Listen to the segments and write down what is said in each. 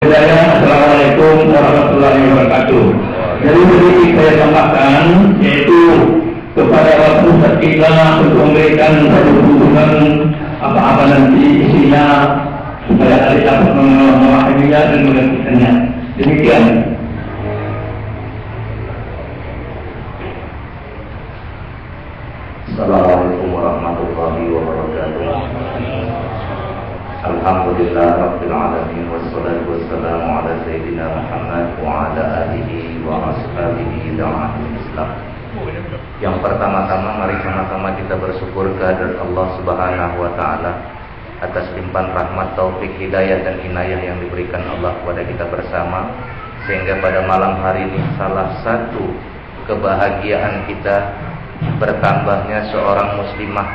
Assalamualaikum warahmatullahi wabarakatuh. Jadi sedikit saya tambahkan, yaitu kepada waktu kita untuk memberikan satu dukungan apa-apa nanti isinya supaya ada dapat memahaminya dan mengertikannya. Demikian. Assalamualaikum warahmatullahi wabarakatuh. Alhamdulillah rabbil alamin wassalatu wassalamu ala sayyidina Muhammad wa ala alihi wa ashabihi da'atul Islam. Yang pertama-tama mari sama-sama kita bersyukur kehadirat Allah Subhanahu wa taala atas limpahan rahmat, taufik, hidayah dan inayah yang diberikan Allah kepada kita bersama, sehingga pada malam hari ini salah satu kebahagiaan kita bertambahnya seorang muslimah,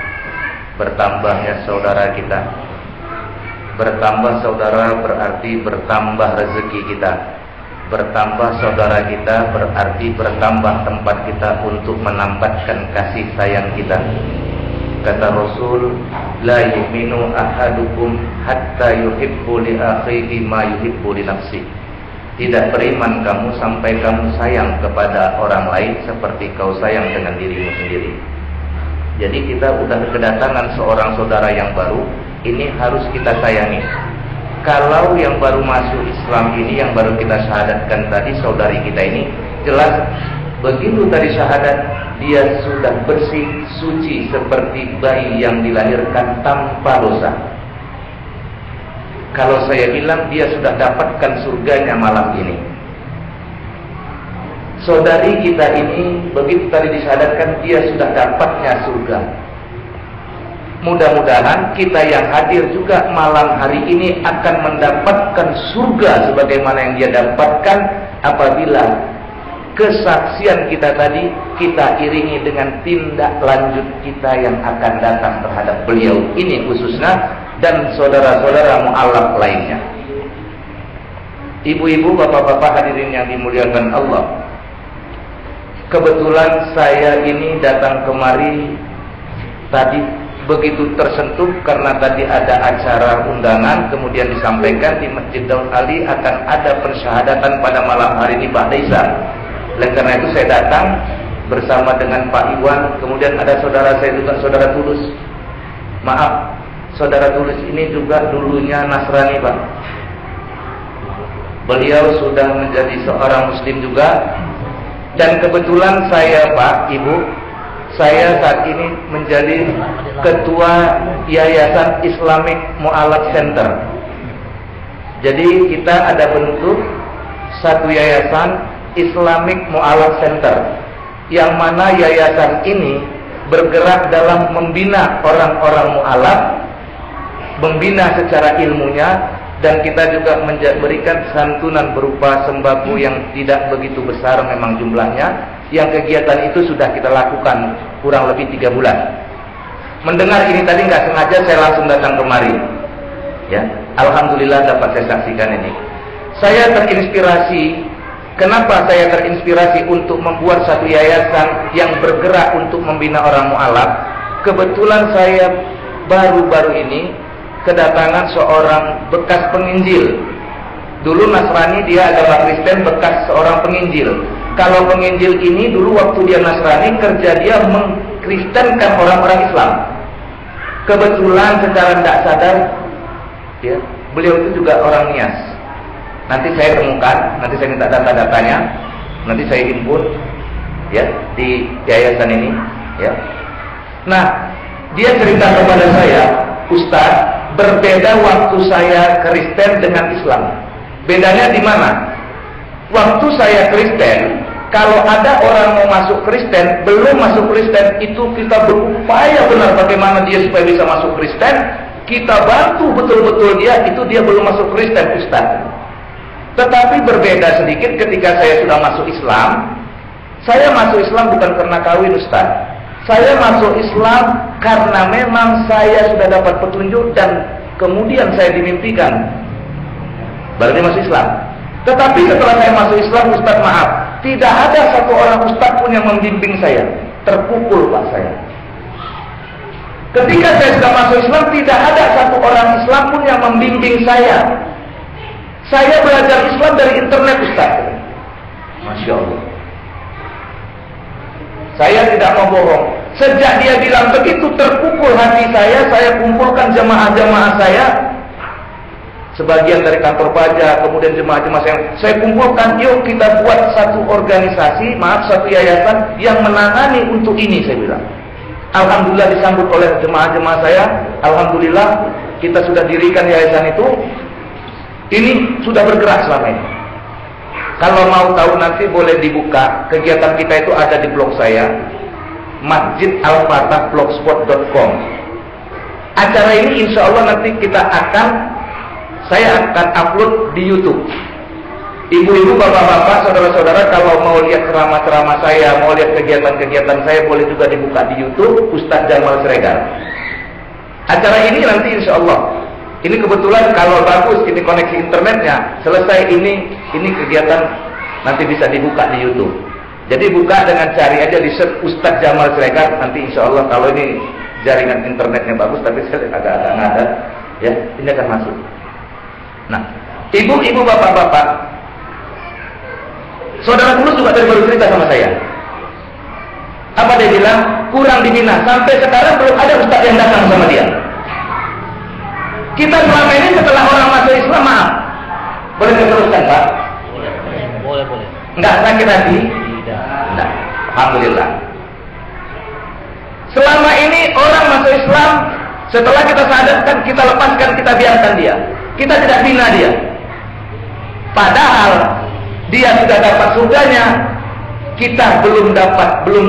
bertambahnya saudara kita. Bertambah saudara berarti bertambah rezeki kita. Bertambah saudara kita berarti bertambah tempat kita untuk menampakkan kasih sayang kita. Kata Rasul, la yu'minu ahadukum hatta yuhibbu li akhihi ma yuhibbu li nafsi. Tidak beriman kamu sampai kamu sayang kepada orang lain seperti kau sayang dengan dirimu sendiri. Jadi kita sudah kedatangan seorang saudara yang baru, ini harus kita sayangi. Kalau yang baru masuk Islam ini, yang baru kita syahadatkan tadi, saudari kita ini, jelas begitu tadi syahadat, dia sudah bersih, suci seperti bayi yang dilahirkan tanpa dosa. Kalau saya bilang dia sudah dapatkan surganya malam ini. Saudari kita ini begitu tadi disyahadatkan, dia sudah dapatnya surga. Mudah-mudahan kita yang hadir juga malam hari ini akan mendapatkan surga sebagaimana yang dia dapatkan apabila kesaksian kita tadi kita iringi dengan tindak lanjut kita yang akan datang terhadap beliau ini khususnya dan saudara-saudara mu'alaf lainnya. Ibu-ibu, bapak-bapak hadirin yang dimuliakan Allah, kebetulan saya ini datang kemari tadi begitu tersentuh karena tadi ada acara undangan, kemudian disampaikan di Masjid Daud Ali akan ada persyahadatan pada malam hari ini Pak Desa. Oleh karena itu saya datang bersama dengan Pak Iwan, kemudian ada saudara saya juga, saudara Tulus. Maaf, saudara Tulus ini juga dulunya Nasrani Pak. Beliau sudah menjadi seorang Muslim juga. Dan kebetulan saya Pak, Ibu, saya saat ini menjadi ketua Yayasan Islamic Mu'alaf Center. Jadi kita ada bentuk satu yayasan Islamic Mu'alaf Center, yang mana yayasan ini bergerak dalam membina orang-orang mu'alaf, membina secara ilmunya, dan kita juga memberikan santunan berupa sembako yang tidak begitu besar memang jumlahnya. Yang kegiatan itu sudah kita lakukan kurang lebih 3 bulan. Mendengar ini tadi nggak sengaja saya langsung datang kemari. Ya, alhamdulillah dapat saya saksikan ini. Saya terinspirasi. Kenapa saya terinspirasi untuk membuat satu yayasan yang bergerak untuk membina orang mu'alaf? Kebetulan saya baru-baru ini kedatangan seorang bekas penginjil. Dulu Nasrani, dia agama Kristen, bekas seorang penginjil. Kalau penginjil ini dulu waktu dia Nasrani, kerja dia mengkristenkan orang-orang Islam. Kebetulan secara tidak sadar, ya, beliau itu juga orang Nias. Nanti saya temukan, nanti saya minta data-datanya, nanti saya himpun, ya, di yayasan ini, ya. Nah, dia cerita kepada saya, Ustaz, berbeda waktu saya Kristen dengan Islam. Bedanya di mana? Waktu saya Kristen, kalau ada orang mau masuk Kristen, belum masuk Kristen, itu kita berupaya benar bagaimana dia supaya bisa masuk Kristen. Kita bantu betul-betul dia, itu dia belum masuk Kristen, Ustaz. Tetapi berbeda sedikit ketika saya sudah masuk Islam. Saya masuk Islam bukan karena kawin, Ustaz. Saya masuk Islam karena memang saya sudah dapat petunjuk dan kemudian saya dimimpikan. Baru dia masuk Islam. Tetapi setelah saya masuk Islam, Ustaz, maaf, tidak ada satu orang Ustaz pun yang membimbing saya. Terpukul Pak saya. Ketika saya sudah masuk Islam, tidak ada satu orang Islam pun yang membimbing saya. Saya belajar Islam dari internet, Ustaz. Masya Allah. Saya tidak mau bohong. Sejak dia bilang begitu, terpukul hati saya kumpulkan jemaah-jemaah saya, sebagian dari kantor pajak, kemudian jemaah-jemaah saya kumpulkan, yuk kita buat satu organisasi, satu yayasan yang menangani untuk ini, saya bilang. Alhamdulillah disambut oleh jemaah-jemaah saya. Alhamdulillah kita sudah dirikan yayasan itu. Ini sudah bergerak selama ini. Kalau mau tahu nanti boleh dibuka. Kegiatan kita itu ada di blog saya, masjidalfatah.blogspot.com. Acara ini insya Allah nanti saya akan upload di YouTube. Ibu-ibu, bapak-bapak, saudara-saudara, kalau mau lihat ceramah-ceramah saya, mau lihat kegiatan-kegiatan saya, boleh juga dibuka di YouTube, Ustadz Jamal Siregar. Acara ini nanti insya Allah, ini kebetulan kalau bagus ini koneksi internetnya, selesai ini kegiatan nanti bisa dibuka di YouTube. Jadi buka dengan cari aja di search Ustadz Jamal Siregar, nanti insya Allah kalau ini jaringan internetnya bagus, tapi saya agak-agak nggak ada, ya ini akan masuk. Nah, ibu-ibu, bapak-bapak, saudara dulu juga tadi baru cerita sama saya. Apa dia bilang? Kurang dibina. Sampai sekarang belum ada ustaz yang datang sama dia. Kita selama ini setelah orang masuk Islam, maaf, boleh diteruskan, Pak? Boleh. Enggak sakit hati? Tidak. Alhamdulillah. Selama ini orang masuk Islam, setelah kita sadarkan, kita lepaskan, kita biarkan dia. Kita tidak bina dia. Padahal dia sudah dapat surganya, kita belum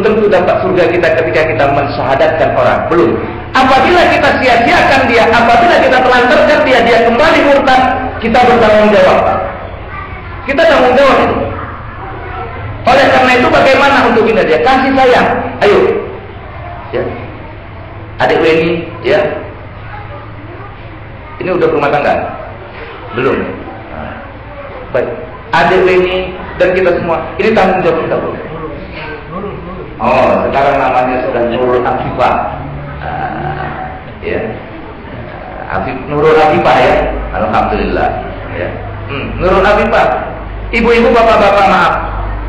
tentu dapat surga kita ketika kita mensyahadatkan orang. Belum. Apabila kita sia-siakan dia, apabila kita telantarkan dia kembali murtad, kita bertanggung jawab. Kita tanggung jawab itu. Oleh karena itu bagaimana untuk bina dia? Kasih sayang. Ayo. Ya. Adik Weni, ya. Ini udah rumah tangga? Belum. Nah. Baik. Adik Weni dan kita semua, ini tanggung jawab kita, boleh. Oh, sekarang namanya sudah Nurul Afifah. Ya. Nurul Afifah, ya. Alhamdulillah, ya. Nurul Afifah. Ibu-ibu, bapak-bapak, maaf.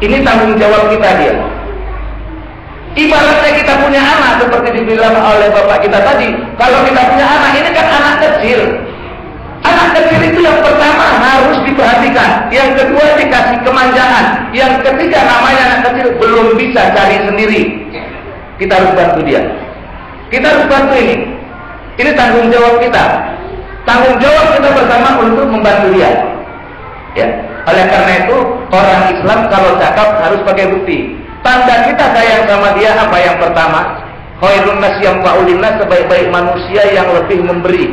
Ini tanggung jawab kita dia. Ibaratnya kita punya anak, seperti dibilang oleh bapak kita tadi. Kalau kita punya anak, ini kan anak kecil. Anak kecil itu yang pertama harus diperhatikan, yang kedua dikasih kemanjangan, yang ketiga namanya anak kecil belum bisa cari sendiri. Kita harus bantu dia. Kita harus bantu ini. Ini tanggung jawab kita. Tanggung jawab kita bersama untuk membantu dia. Ya. Oleh karena itu orang Islam kalau cakap harus pakai bukti. Tanda kita sayang sama dia apa yang pertama? Khairun nas yanfa'ul linnas, sebaik-baik manusia yang lebih memberi.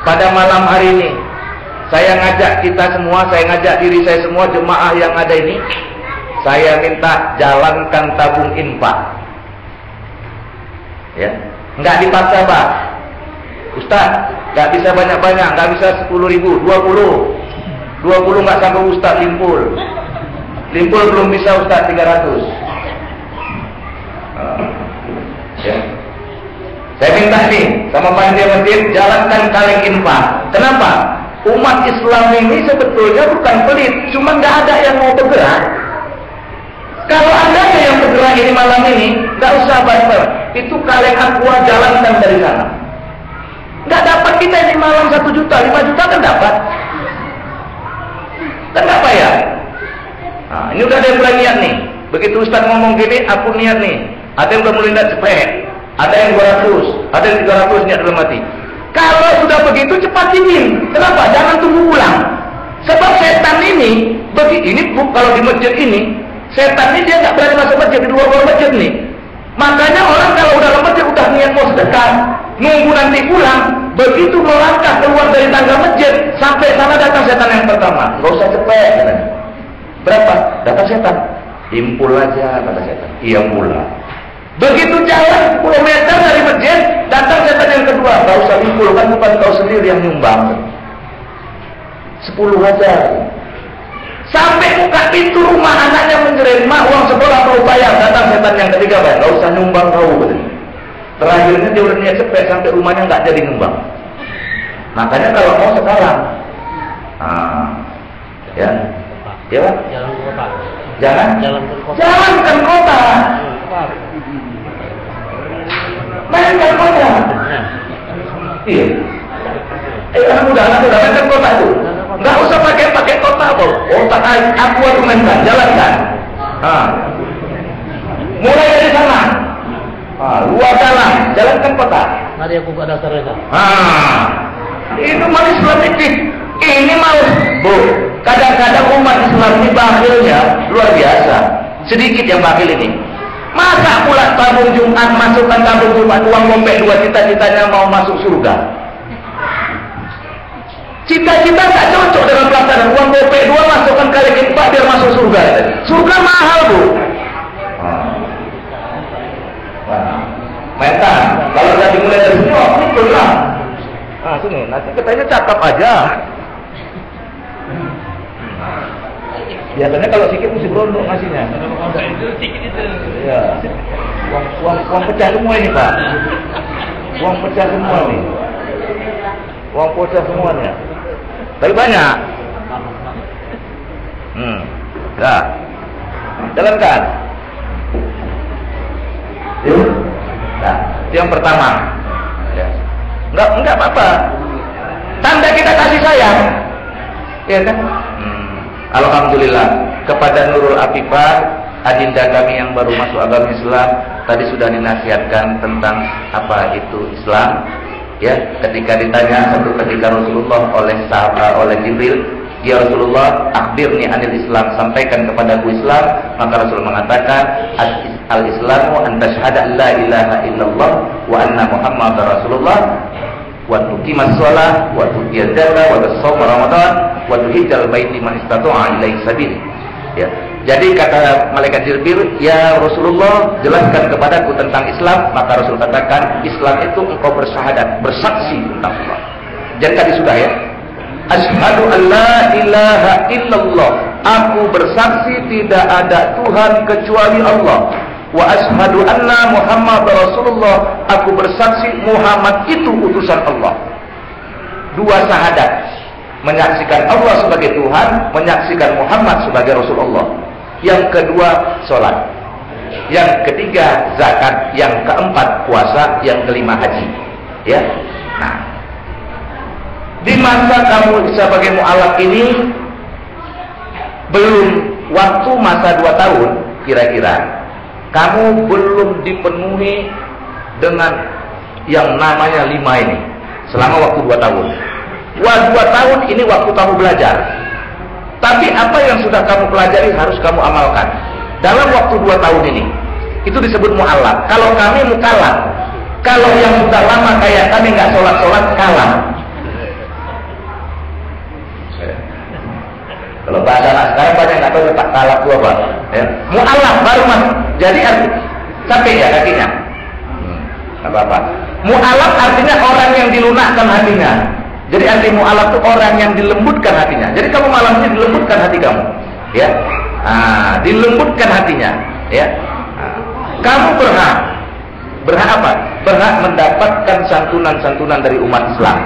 Pada malam hari ini saya ngajak kita semua, saya ngajak diri saya semua, jemaah yang ada ini, saya minta jalankan tabung infak. Ya, nggak dipaksa, Pak. Ustaz, nggak bisa banyak-banyak, nggak bisa 10.000, 20 nggak sampai Ustaz limpul belum bisa Ustaz 300. Ya. Saya minta nih sama panitia masjid, jalankan kaleng infak. Kenapa? Umat Islam ini sebetulnya bukan pelit, cuma nggak ada yang mau bergerak. Kalau ada yang bergerak ini malam ini, nggak usah bayar. Itu kaleng aqua jalankan dari sana. Nggak dapat kita ini malam 1 juta, 5 juta kan dapat. Dan nggak bayar. Nah, ini udah ada yang mulai niat nih. Begitu Ustaz ngomong gini, aku niat nih. Ada yang udah mulai niat cepet. Ada yang 200, ada yang 300 niat dalam hati. Kalau sudah begitu cepat dingin. Kenapa? Jangan tunggu pulang. Sebab setan ini, kalau di masjid ini, setan ini dia nggak berani masuk masjid, di luar masjid nih. Makanya orang kalau udah dalam masjid udah niat mau sedekah, nunggu nanti pulang, begitu melangkah keluar dari tangga masjid, sampai sana datang setan yang pertama. Gak usah cepet. Berapa? Datang setan. Impul aja, kata setan. Iya pula. Begitu jalan 10 meter dari masjid, datang setan yang kedua. Gak usah impul, kan bukan kau sendiri yang nyumbang. 10 aja. Sampai buka pintu rumah, anaknya menjerit, "Mak, uang sekolah mau bayar." Datang setan yang ketiga, "Bayar, gak usah nyumbang kau." Terakhirnya dia udah niat cepet, sampai rumahnya nggak jadi nyumbang. Makanya kalau mau sekarang, Ya. Ya, Pak? Jalan kota. Jalankan kota. Mainkan kota. Iya. Anak muda mainkan kota itu. Nggak usah pakai kota apa. Kota aku argumenkan, jalankan. Mulai dari sana. Luar dalam, jalankan kota. Mari aku buat dasarnya. Itu malah Islam ini mau, Bu. Kadang-kadang umat Islam ini bakhilnya luar biasa. Sedikit yang bakhil ini. Masa pula tabung Jumat, masukkan tabung Jumat, uang ngombe 2 cita-citanya mau masuk surga. Cita-cita tak cocok dengan pelaksanaan uang ngombe 2, masukkan kali keempat biar masuk surga. Surga mahal, Bu. Mental, kalau udah dimulai dari sini, ini lah. Sini, nanti katanya cakap aja. Biasanya kalau sikit mesti berondong ngasihnya. Ya. Uang pecah semua ini, Pak. Uang pecah semua nih. Uang pecah semuanya. Tapi banyak. Dah. Jalankan. Nah, itu yang pertama. Ya. Enggak apa-apa. Tanda kita kasih sayang. Ya kan? Alhamdulillah kepada Nurul Afifah, adinda kami yang baru masuk agama Islam, tadi sudah dinasihatkan tentang apa itu Islam. Ya, ketika ditanya satu ketika Rasulullah oleh Jibril, "Ya Rasulullah, akhbirni anil Islam, sampaikan kepadaku Islam." Maka Rasul mengatakan, "Al-Islamu an tashhada la ilaha illallah wa anna Muhammadar Rasulullah wa tuqimas shalah wa tu'tiyaz zakah wa tasawma Ramadan wa tuhijjal baiti man istata'a ilaihi sabil." Ya. Jadi kata malaikat Jibril, "Ya Rasulullah, jelaskan kepadaku tentang Islam." Maka Rasul katakan, "Islam itu engkau bersyahadat, bersaksi tentang Allah." Jadi tadi sudah ya. Asyhadu an la ilaha illallah. Aku bersaksi tidak ada Tuhan kecuali Allah. Wa asyhadu anna Muhammad Rasulullah. Aku bersaksi Muhammad itu utusan Allah. 2 syahadat. Menyaksikan Allah sebagai Tuhan, menyaksikan Muhammad sebagai Rasulullah. Yang kedua, sholat. Yang ketiga, zakat. Yang keempat, puasa. Yang kelima, haji. Ya. Nah, di masa kamu sebagai mu'alaf ini, belum waktu masa 2 tahun, kira-kira, kamu belum dipenuhi dengan yang namanya 5 ini. Selama waktu 2 tahun. 2 tahun ini waktu kamu belajar. Tapi apa yang sudah kamu pelajari harus kamu amalkan. Dalam waktu 2 tahun ini. Itu disebut mu'alaf. Kalau kami mukallaf. Kalau yang sudah lama kayak kami nggak sholat-sholat, kalah. Kalau bahasa anak sekarang banyak nggak tahu tak kalap itu apa. Ya. Mu'alaf baru mas. Jadi capek ya kakinya. Nggak apa-apa. Mu'alaf artinya orang yang dilunakkan hatinya. Jadi arti mu'alaf itu orang yang dilembutkan hatinya. Jadi kamu malam ini dilembutkan hati kamu. Ya. Dilembutkan hatinya. Ya. Kamu berhak apa? Berhak mendapatkan santunan-santunan dari umat Islam.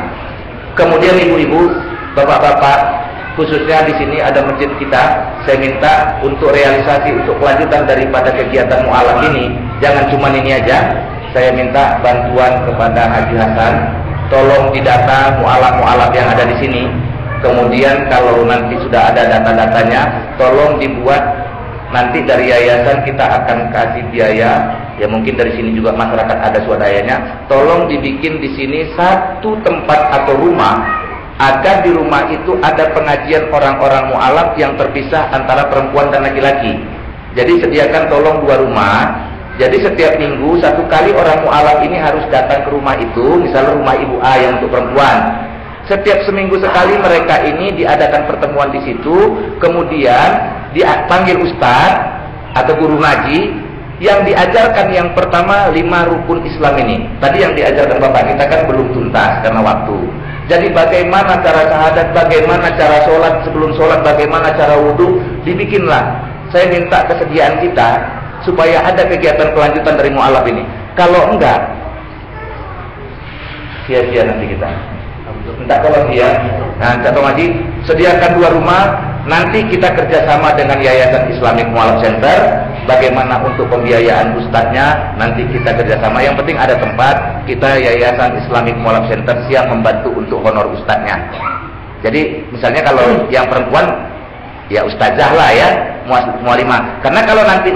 Kemudian ibu-ibu, bapak-bapak, khususnya di sini ada masjid kita, saya minta untuk realisasi, untuk kelanjutan daripada kegiatan mu'alaf ini, jangan cuma ini aja. Saya minta bantuan kepada Haji Hasan, tolong didata mu'alaf-mu'alaf yang ada di sini. Kemudian kalau nanti sudah ada data-datanya, tolong dibuat. Nanti dari yayasan kita akan kasih biaya, ya mungkin dari sini juga masyarakat ada swadayanya. Tolong dibikin di sini satu tempat atau rumah, agar di rumah itu ada pengajian orang-orang mu'alaf yang terpisah antara perempuan dan laki-laki. Jadi sediakan tolong 2 rumah. Jadi setiap minggu 1 kali orang mu'alaf ini harus datang ke rumah itu, misalnya rumah Ibu A yang untuk perempuan. Setiap seminggu sekali mereka ini diadakan pertemuan di situ, kemudian dipanggil ustaz atau guru ngaji yang diajarkan yang pertama 5 rukun Islam ini. Tadi yang diajarkan Bapak kita kan belum tuntas karena waktu. Jadi bagaimana cara syahadat, bagaimana cara sholat, sebelum sholat bagaimana cara wudhu, dibikinlah. Saya minta kesediaan kita supaya ada kegiatan kelanjutan dari mu'alaf ini. Kalau enggak, sia-sia nanti kita. Minta tolong dia. Nah, Cato Ngaji, sediakan 2 rumah. nanti kita kerjasama dengan Yayasan Islamic Mualaf Center. Bagaimana untuk pembiayaan ustadznya, nanti kita kerjasama. Yang penting ada tempat. Kita Yayasan Islamic Mualaf Center siap membantu untuk honor ustadznya. Jadi misalnya kalau yang perempuan, ya ustazah lah ya, mualimah. Karena kalau nanti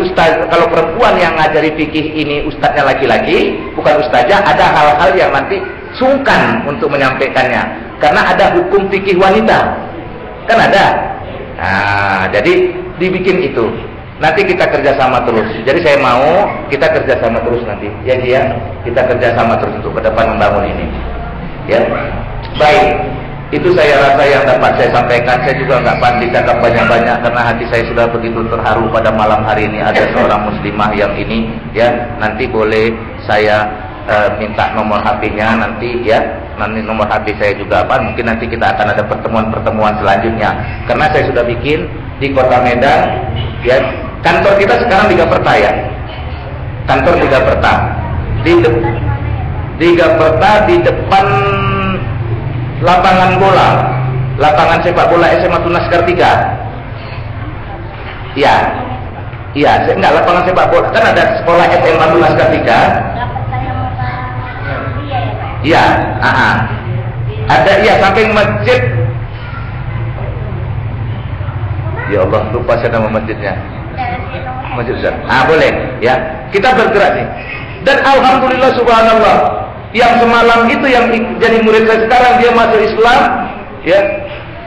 kalau perempuan yang ngajari fikih ini ustadznya laki-laki, bukan ustazah, ada hal-hal yang nanti sungkan untuk menyampaikannya. Karena ada hukum fikih wanita, kan ada. Nah, jadi dibikin itu. Nanti kita kerjasama terus. Jadi saya mau kita kerjasama terus nanti. Ya dia, kita kerjasama terus untuk ke depan membangun ini. Ya, baik. Itu saya rasa yang dapat saya sampaikan. Saya juga nggak pandai cakap banyak-banyak karena hati saya sudah begitu terharu pada malam hari ini ada seorang muslimah yang ini. Ya, nanti boleh saya minta nomor HP-nya nanti ya. Nanti nomor HP saya juga apa? Mungkin nanti kita akan ada pertemuan-pertemuan selanjutnya. Karena saya sudah bikin di Kota Medan, ya. Kantor kita sekarang di Gaperta ya. Kantor di Gaperta. Di Gaperta di depan lapangan bola, lapangan sepak bola SMA Tunas Kartika. Iya. Iya, enggak lapangan sepak bola. Kan ada sekolah SMA Tunas Kartika. Iya, ada iya samping masjid. Ya Allah, lupa saya nama masjidnya. Masjid Ustaz. Boleh ya. Kita bergerak nih. Dan alhamdulillah subhanallah, yang semalam itu yang jadi murid saya sekarang dia masuk Islam, ya.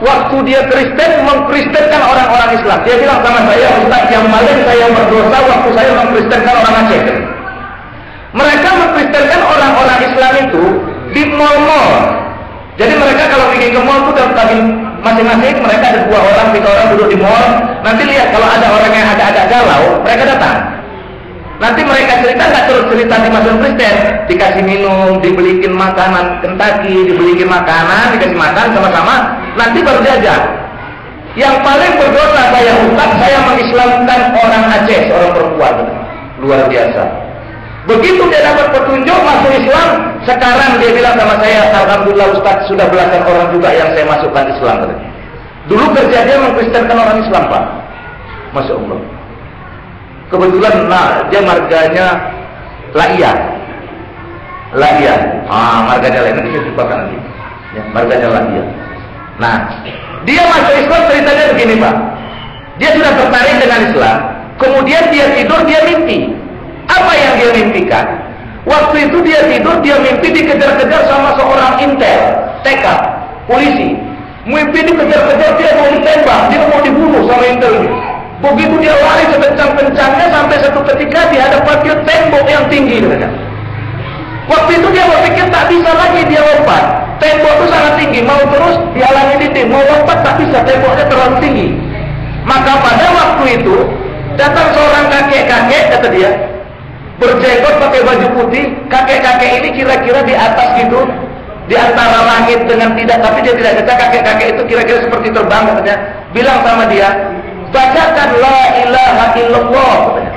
Waktu dia Kristen mengkristenkan orang-orang Islam. Dia bilang sama saya, Ustaz, yang paling saya berdosa waktu saya mengkristenkan orang Aceh. Mereka mengkristenkan orang-orang Islam itu di mall-mall. Jadi mereka kalau pergi ke mall itu daftarin masing-masing, mereka ada 2 orang, 3 orang duduk di mall. Nanti lihat kalau ada orang yang agak-agak galau, mereka datang. Nanti mereka cerita, nggak terus cerita di masuk Kristen, dikasih minum, dibelikin makanan Kentucky, dibelikin makanan, dikasih makan sama-sama, nanti baru diajak. Yang paling berdosa saya Ustaz, saya mengislamkan orang Aceh, seorang perempuan, luar biasa. Begitu dia dapat petunjuk masuk Islam, sekarang dia bilang sama saya, alhamdulillah Ustaz, sudah belasan orang juga yang saya masukkan Islam. Dulu kerja dia mengkristenkan orang Islam, Pak. Masya Allah. Kebetulan dia marganya Laia. Marganya Laia, nanti saya sebutkan nanti. Ya, marganya Laia. Nah, dia masuk Islam ceritanya begini, Pak. Dia sudah tertarik dengan Islam, kemudian dia tidur, dia mimpi. Apa yang dia mimpikan? Waktu itu dia tidur, dia mimpi dikejar-kejar sama seorang intel, TK, polisi. Mimpi dikejar-kejar, dia mau ditembak, dia mau dibunuh sama intel ini. Begitu dia lari sekencang-kencangnya sampai satu ketika di hadapan dia tembok yang tinggi. Waktu itu dia berpikir tak bisa lagi dia lompat. Tembok itu sangat tinggi, mau terus dihalangi dinding, mau lompat tak bisa, temboknya terlalu tinggi. Maka pada waktu itu datang seorang kakek-kakek, kata dia, berjenggot pakai baju putih. Kakek-kakek ini kira-kira di atas gitu, di antara langit dengan tidak, tapi dia tidak kata kakek-kakek itu kira-kira seperti terbang, katanya. Bilang sama dia, bacakan la ilaha illallah, katanya.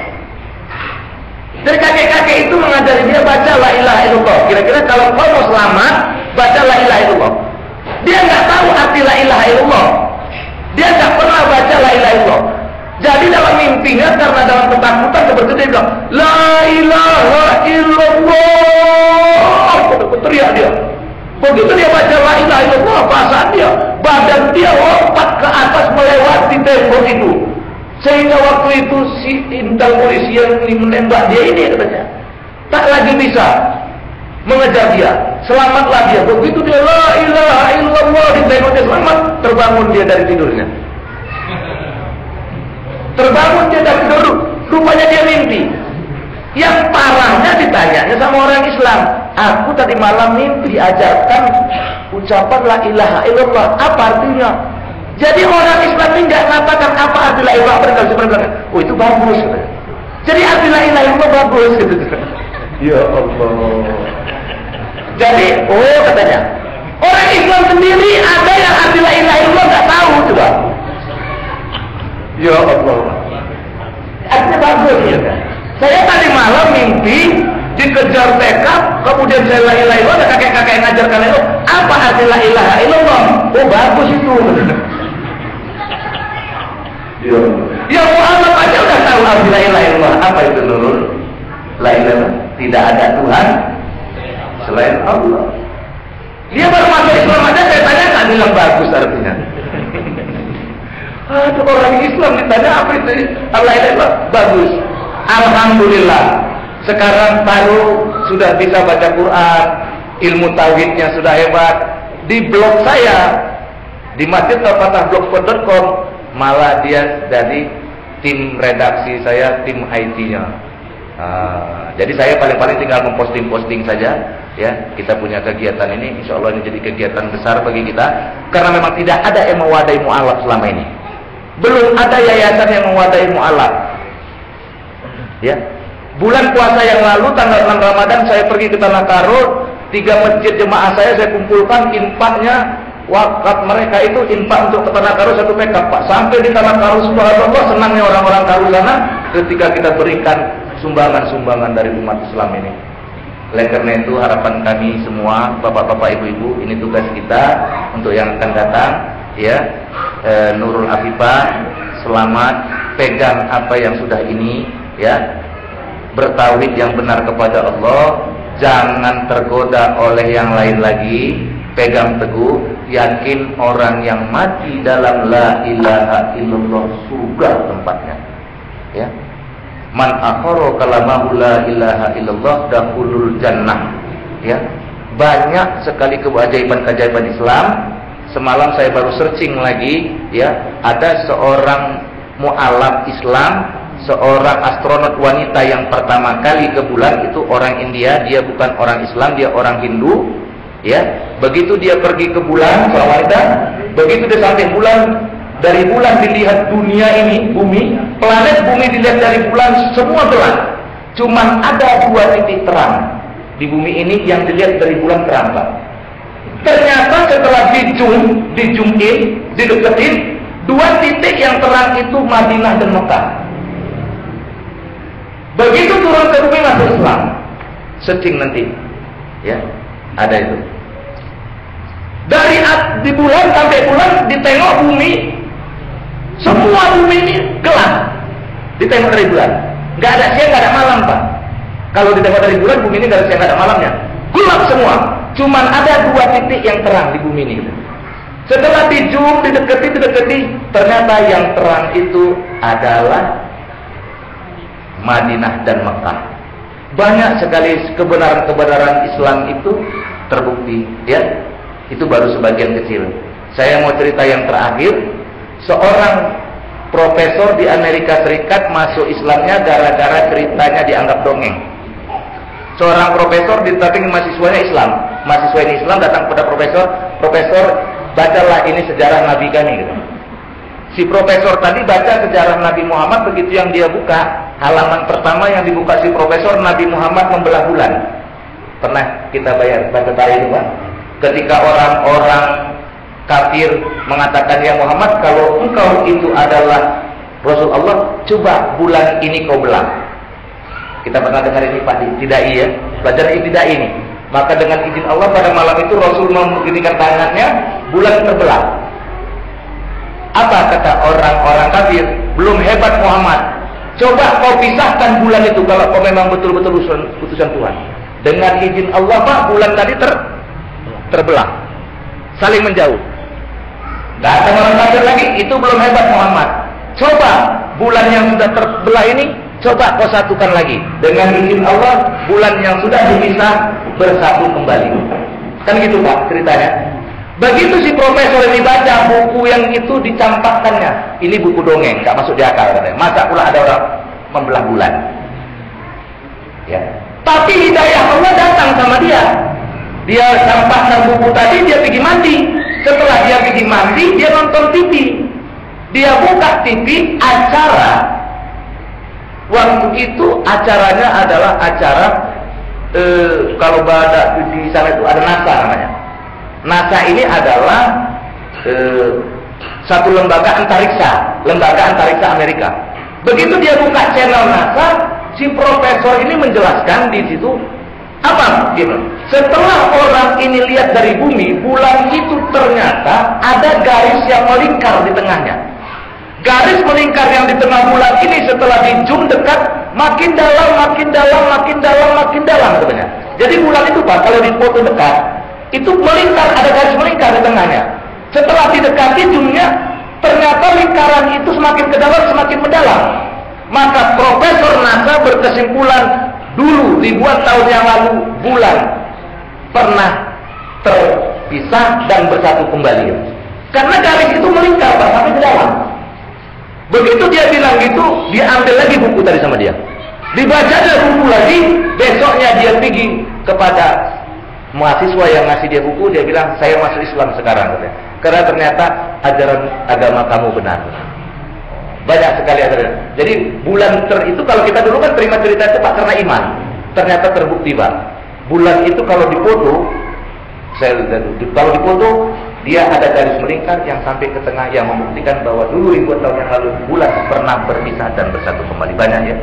Jadi kakek-kakek itu mengajari dia baca la ilaha illallah. Kira-kira kalau kau mau selamat, baca la ilaha illallah. Dia nggak tahu arti la ilaha illallah. Dia nggak pernah baca la ilaha illallah. Jadi dalam mimpinya, karena dalam ketakutan seperti dia bilang la ilaha illallah, teriak dia. Begitu dia baca la ilaha illallah, perasaan dia, badan dia lompat ke atas melewati tembok itu. Sehingga waktu itu si intel polisi yang menembak dia ini, katanya, tak lagi bisa mengejar dia. Selamatlah dia. Begitu dia la ilaha illallah, ditembaknya selamat, terbangun dia dari tidurnya. Terbangun dia dari tidur. Rupanya dia mimpi. Yang parahnya ditanyanya sama orang Islam, aku tadi malam mimpi diajarkan ucapan la ilaha illallah, apa artinya? Jadi orang Islam ini tidak mengatakan apa arti la ilaha illallah. Oh, itu bagus. Jadi arti la ilaha illallah bagus, gitu. Ya Allah. Jadi, katanya, orang Islam sendiri ada yang arti la ilaha illallah nggak tahu, coba. Ya Allah. Artinya bagus, ya kan? Saya tadi malam mimpi dikejar TK, kemudian saya la ilaha illallah, ada kakek-kakek yang ngajarkan itu. Apa arti la ilaha illallah? Oh, bagus itu. Yang Muhammad aja udah tahu la ilaha illallah. Apa itu Nurul? La ilaha, tidak ada Tuhan selain Allah. Dia baru masuk Islam aja saya tanya nggak bilang bagus artinya. Aduh, orang Islam ditanya apa itu la ilaha illallah, bagus. Alhamdulillah. Sekarang baru sudah bisa baca Quran, ilmu tauhidnya sudah hebat. Di blog saya di masjid.fatahblogspot.com malah dia jadi tim redaksi saya, tim IT-nya. Jadi saya paling-paling tinggal memposting saja, ya. Kita punya kegiatan ini, insya Allah ini jadi kegiatan besar bagi kita, karena memang tidak ada yang mewadahi mu'alaf selama ini. Belum ada yayasan yang mewadahi mu'alaf. Ya. Bulan puasa yang lalu tanggal 6 Ramadan saya pergi ke Tanah Karo, 3 masjid jemaah saya kumpulkan infaknya, wakaf mereka itu infak untuk ke Tanah Karo 1 pekap, Pak. Sampai di Tanah Karo subhanallah senangnya orang-orang Karo sana ketika kita berikan sumbangan-sumbangan dari umat Islam ini. Oleh karena itu harapan kami semua bapak-bapak ibu-ibu, ini tugas kita untuk yang akan datang, ya. Nurul Afifah selamat, pegang apa yang sudah ini, ya. Bertauhid yang benar kepada Allah, jangan tergoda oleh yang lain lagi, pegang teguh, yakin orang yang mati dalam la ilaha illallah surga tempatnya, ya. Man akhara kalamahu la ilaha illallah dakhulul jannah, ya. Banyak sekali keajaiban-keajaiban Islam. Semalam saya baru searching lagi, ya, ada seorang mu'alaf Islam, seorang astronot wanita yang pertama kali ke bulan, itu orang India, dia bukan orang Islam, dia orang Hindu, ya. Begitu dia pergi ke bulan, seorang wanita, begitu dia sampai bulan, dari bulan dilihat dunia ini, bumi, planet bumi dilihat dari bulan, semua gelap. Cuman ada 2 titik terang di bumi ini yang dilihat dari bulan terang, Pak. Ternyata setelah dideketin, 2 titik yang terang itu Madinah dan Mekah. Begitu turun ke bumi masuk Islam, searching nanti, ya, ada itu. Dari di bulan sampai bulan ditengok bumi, semua bumi ini gelap. Ditengok dari bulan, nggak ada siang, nggak ada malam, Pak. Kalau ditengok dari bulan, bumi ini nggak ada siang, nggak ada malamnya, gelap semua. Cuman ada 2 titik yang terang di bumi ini. Setelah didekati, ternyata yang terang itu adalah Madinah dan Mekah. Banyak sekali kebenaran-kebenaran Islam itu terbukti, ya. Itu baru sebagian kecil. Saya mau cerita yang terakhir. Seorang profesor di Amerika Serikat masuk Islamnya gara-gara ceritanya dianggap dongeng. Seorang profesor ditaping mahasiswanya Islam. Mahasiswa ini Islam datang kepada profesor, bacalah ini sejarah Nabi kami, gitu. Si profesor tadi baca sejarah Nabi Muhammad, begitu yang dia buka, halaman pertama yang dibuka si profesor, Nabi Muhammad membelah bulan. Pernah kita baca itu, Pak? Ketika orang-orang kafir mengatakan, ya Muhammad, kalau engkau itu adalah Rasul Allah, coba bulan ini kau belah. Kita pernah dengar ini Pak Ibtidai, ya, pelajaran Ibtidai ini. Maka dengan izin Allah pada malam itu Rasul memberikan tangannya, bulan terbelah. Apa kata orang-orang kafir? Belum hebat Muhammad, coba kau pisahkan bulan itu kalau kau memang betul-betul putusan Tuhan. Dengan izin Allah, Pak, bulan tadi terbelah, saling menjauh. Datang orang kafir lagi, itu belum hebat Muhammad. Coba bulan yang sudah terbelah ini, coba kau satukan lagi. Dengan izin Allah, bulan yang sudah dipisah bersatu kembali. Kan gitu, Pak, ceritanya. Begitu si profesor ini baca buku yang itu, dicampakkannya. Ini buku dongeng, gak masuk di akal katanya. Masa pula ada orang membelah bulan, ya. Tapi hidayah Allah datang sama dia. Dia campakkan buku tadi, dia pergi mandi. Setelah dia pergi mandi, dia nonton TV. Dia buka TV, acara. Waktu itu acaranya adalah acara, kalau pada di sana itu ada NASA namanya. NASA ini adalah satu lembaga antariksa Amerika. Begitu dia buka channel NASA, si profesor ini menjelaskan di situ apa? Gitu. Setelah orang ini lihat dari bumi, bulan itu ternyata ada garis yang melingkar di tengahnya. Garis melingkar yang di tengah bulan ini setelah di zoom dekat, makin dalam, makin dalam, makin dalam, makin dalam sebenarnya. Jadi bulan itu Pak, kalau di foto dekat, itu melingkar, ada garis melingkar di tengahnya. Setelah didekati zoomnya, ternyata lingkaran itu semakin ke dalam, semakin mendalam. Maka Profesor NASA berkesimpulan, dulu ribuan tahun yang lalu bulan pernah terpisah dan bersatu kembali. Karena garis itu melingkar Pak, sampai ke dalam. Begitu dia bilang gitu, dia ambil lagi buku tadi sama dia. Dibaca dia buku lagi, besoknya dia pergi kepada mahasiswa yang ngasih dia buku, dia bilang, saya masuk Islam sekarang. Karena ternyata ajaran agama kamu benar. Banyak sekali ajaran. Jadi bulan itu kalau kita dulu kan terima cerita itu Pak karena iman. Ternyata terbukti Pak. Bulan itu kalau dipoto, kalau dipoto, dia ada garis melingkar yang sampai ke tengah yang membuktikan bahwa dulu ribuan tahun yang lalu bulan pernah berpisah dan bersatu kembali. Banyak ya.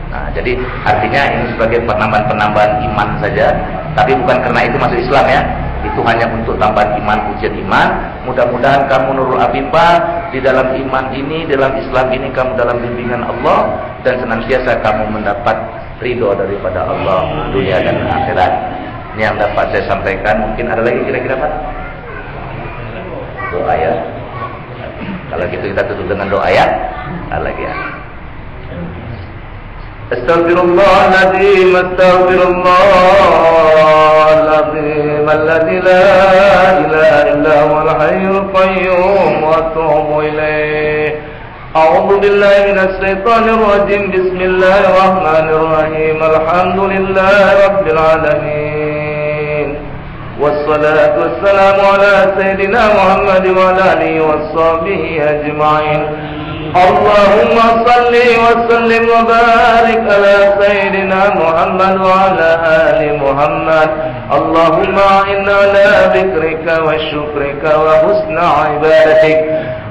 Nah, jadi artinya ini sebagai penambahan iman saja, tapi bukan karena itu masuk Islam ya. Itu hanya untuk tambahan iman, ujian iman. Mudah-mudahan kamu nurul afifah di dalam iman ini, dalam Islam ini kamu dalam bimbingan Allah dan senantiasa kamu mendapat ridho daripada Allah dunia dan akhirat. Ini yang dapat saya sampaikan. Mungkin ada lagi kira-kira Pak? Doa ya. Kalau gitu kita tutup dengan doa ya. Ada lagi ya. Astaghfirullahaladzim, astaghfirullahaladzim, alladzi la ilaha illa huwal hayyul qayyum wa atubu ilaih. A'udzu billahi minasy syaithanir rajim. Bismillahirrahmanirrahim. Alhamdulillahi rabbil alamin. Wassalatu wassalamu ala sayyidina Muhammad wa ala alihi washabihi ajma'in. Allahumma salli wa sallim wa barik ala sayyidina Muhammad wa ala ali Muhammad. Allahumma inna ala dhikrika wa syukrika wa husna ibadatik.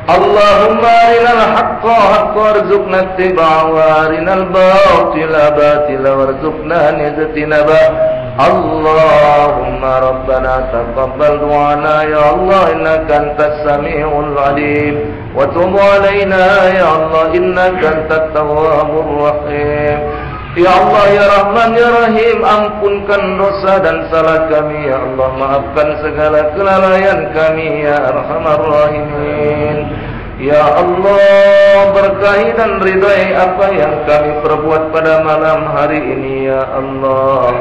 Allahumma arinal haqqa haqqa warzuqna ittiba'ahu wa arinal batila batila warzuqna ijtinabah. Allahumma rabbana taqabbal du'ana ya Allah innaka antas samiul alim wa tub alaina ya Allah innaka antat tawwabur rahim. Ya Allah ya Rahman ya Rahim, ampunkan dosa dan salah kami ya Allah, maafkan segala kelalaian kami ya Arhamar Rahimin. Ya Allah, berkahi dan ridai apa yang kami perbuat pada malam hari ini ya Allah.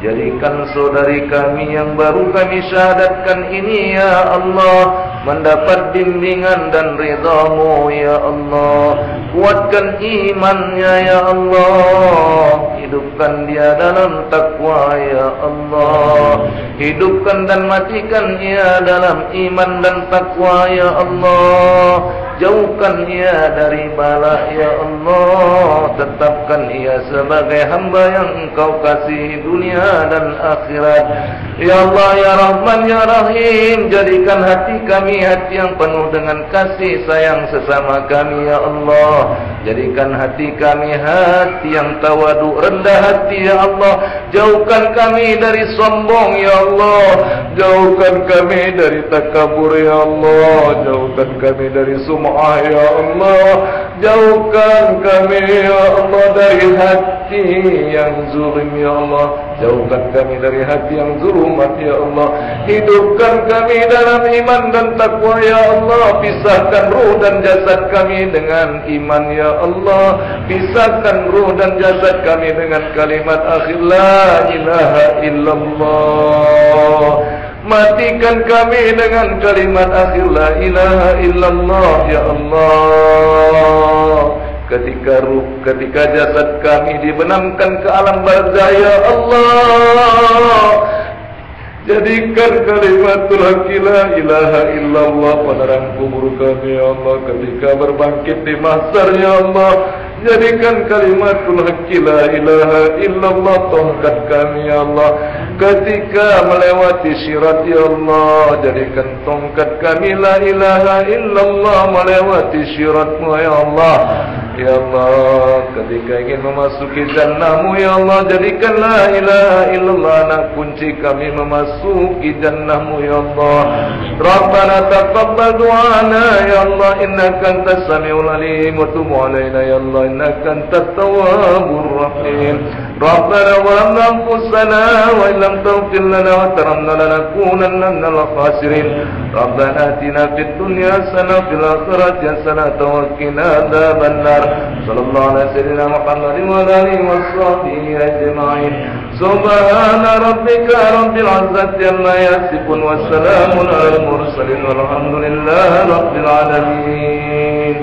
Jadikan saudari kami yang baru kami syahadatkan ini ya Allah mendapat bimbingan dan ridha-Mu ya Allah. Kuatkan imannya ya Allah, hidupkan dia dalam takwa ya Allah. Hidupkan dan matikan ia dalam iman dan takwa ya Allah. Jauhkan ia dari bala ya Allah. Tetapkan ia sebagai hamba yang Engkau kasih dunia dan akhirat. Ya Allah ya Rahman ya Rahim, jadikan hati kami hati yang penuh dengan kasih sayang sesama kami ya Allah. Jadikan hati kami hati yang tawadu, rendah hati ya Allah. Jauhkan kami dari sombong ya Allah. Jauhkan kami dari takabur ya Allah. Jauhkan kami dari sum'ah ya Allah. Jauhkan kami ya Allah dari hati yang zulim ya Allah. Jauhkan kami dari hati yang zulumat ya Allah. Hidupkan kami dalam iman dan takwa ya Allah. Pisahkan ruh dan jasad kami dengan iman ya Allah. Pisahkan ruh dan jasad kami dengan kalimat akhir la ilaha illallah. Matikan kami dengan kalimat akhir la ilaha illallah ya Allah. Ketika jasad kami dibenamkan ke alam barzah ya Allah, jadikan kalimatul haqq la ilaha illallah penerang kubur kami ya Allah. Ketika berbangkit di mahsyar ya Allah, jadikan kalimatul haqq la ilaha illallah tongkat kami ya Allah. Ketika melewati sirat ya Allah, jadikan tongkat kami la ilaha illallah melewati sirat-Mu ya Allah. Ya Allah, ketika ingin memasuki jannah-Mu ya Allah, jadikan la ilaha illallah anak kunci kami memasuki jannah-Mu ya Allah. Rabbana taqabbal du'ana ya Allah, innaka antas samiul alim wa tub alaina ya Allah, innaka antat tawwabur rahim. Rabbana zalamna anfusana wa illam taghfir lana wa tarhamna lanakunanna minal khasirin. Rabbana atina fid dunya hasanah wa fil akhirati hasanah wa qina adzabannar. Sallallahu alaihi wasallam Muhammad wa alihi washabbihi ajma'in. Subhana rabbika rabbil izzati amma yasifun wa salamun alal mursalin walhamdulillahi rabbil alamin.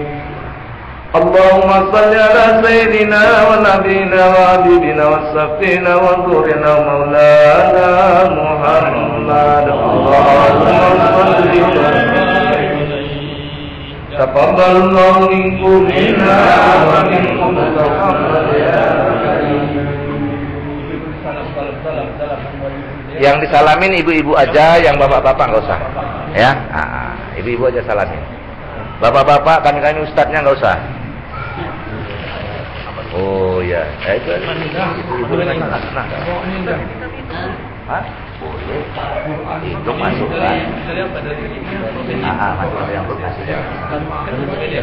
Allahumma salli ala sayyidina wa nabiyina wa habibina wa safina wa dhurina maulana Muhammad. Allahumma salli taqabbalallahu minkum minna wa minkum taqabbal ya karim. Yang disalamin ibu-ibu aja, yang bapak-bapak enggak usah. Ya, ibu-ibu aja salamin. Bapak-bapak, kami ustadznya enggak usah. Oh ya, itu ibu dengan anak. Hah? Boleh. Itu masuk kan? Masuk yang berkasih ya.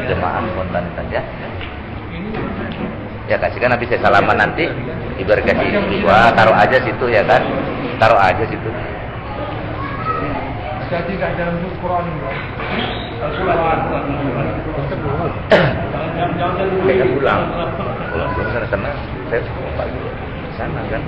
Jemaah kontan ya. Ya kasihkan habis saya salaman nanti. Ibarat kasih gua taruh aja situ ya kan? Taruh aja situ. Jadi tidak dalam Quran. Saya pulang sana saya sana kan.